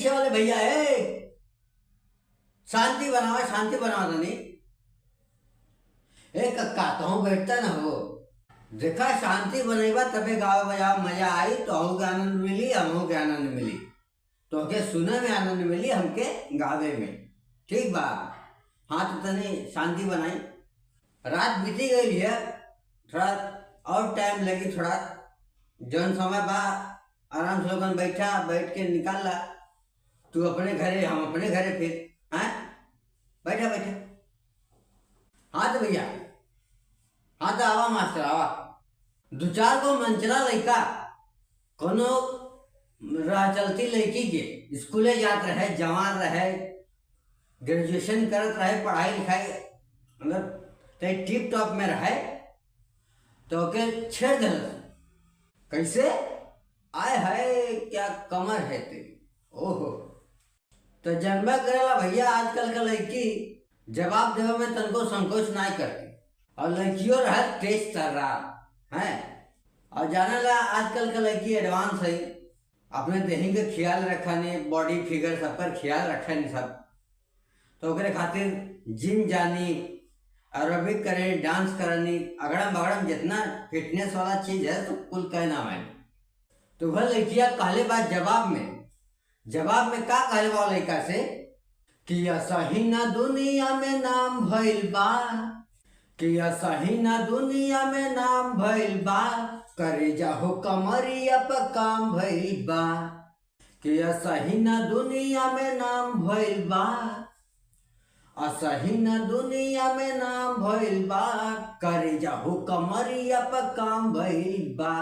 पीछे वाले भैया शांति बनावा नहीं। कक्का तो बैठता ना हो, देखा शांति बनेबा तबे गावे बजा मजा आई, तो अहू के आनंद मिली, हमहू के आनंद मिली, तो के सुने में आनंद मिली, हमके गावे में। ठीक बा। हाँ तो तनी शांति बनाई। रात बीती गई है, थोड़ा और टाइम लगी, थोड़ा जौन समय बा आराम से लोगन बैठ के निकाल ला। तू अपने घरे, हम अपने घरे, फिर हैं बैठा। हाँ तो भैया, हाँ तो आवा मास्टर आवा। दो चार गो मंचला लड़का कोनो राह चलती लड़की के स्कूले जात रहे, जवान रहे, ग्रेजुएशन करत रहे, पढ़ाई लिखाई मतलब टिप टॉप में रहे, तो के छेड़ दिल। कैसे आए है, क्या कमर है तेरी, ओहो। तो जन्मा करेला भैया, आजकल का लड़की जवाब देवे में तनको संकोच नहीं करती, और लड़कियों रहा तेज कर रहा है। और जाने ला आजकल का लड़की एडवांस है, अपने देही के ख्याल रखने, बॉडी फिगर सब पर ख्याल रखने सब, तो ओकरे खातिर जिम जानी, एरोबिक करे, डांस करनी, अगड़म बगड़म जितना फिटनेस वाला चीज है तो कुल कहना है। तो वह लड़किया कहले बात जवाब में का कहले बा लड़का से कि सही ना दुनिया में नाम भइल बा, कि सही ना दुनिया में नाम भइल बा, करे जाहो कमरिया पर काम भइल बा, कि सही ना दुनिया में नाम भइल बा, असही न दुनिया में नाम भइल बा, करे जाहो कमरिया पर काम भइल बा।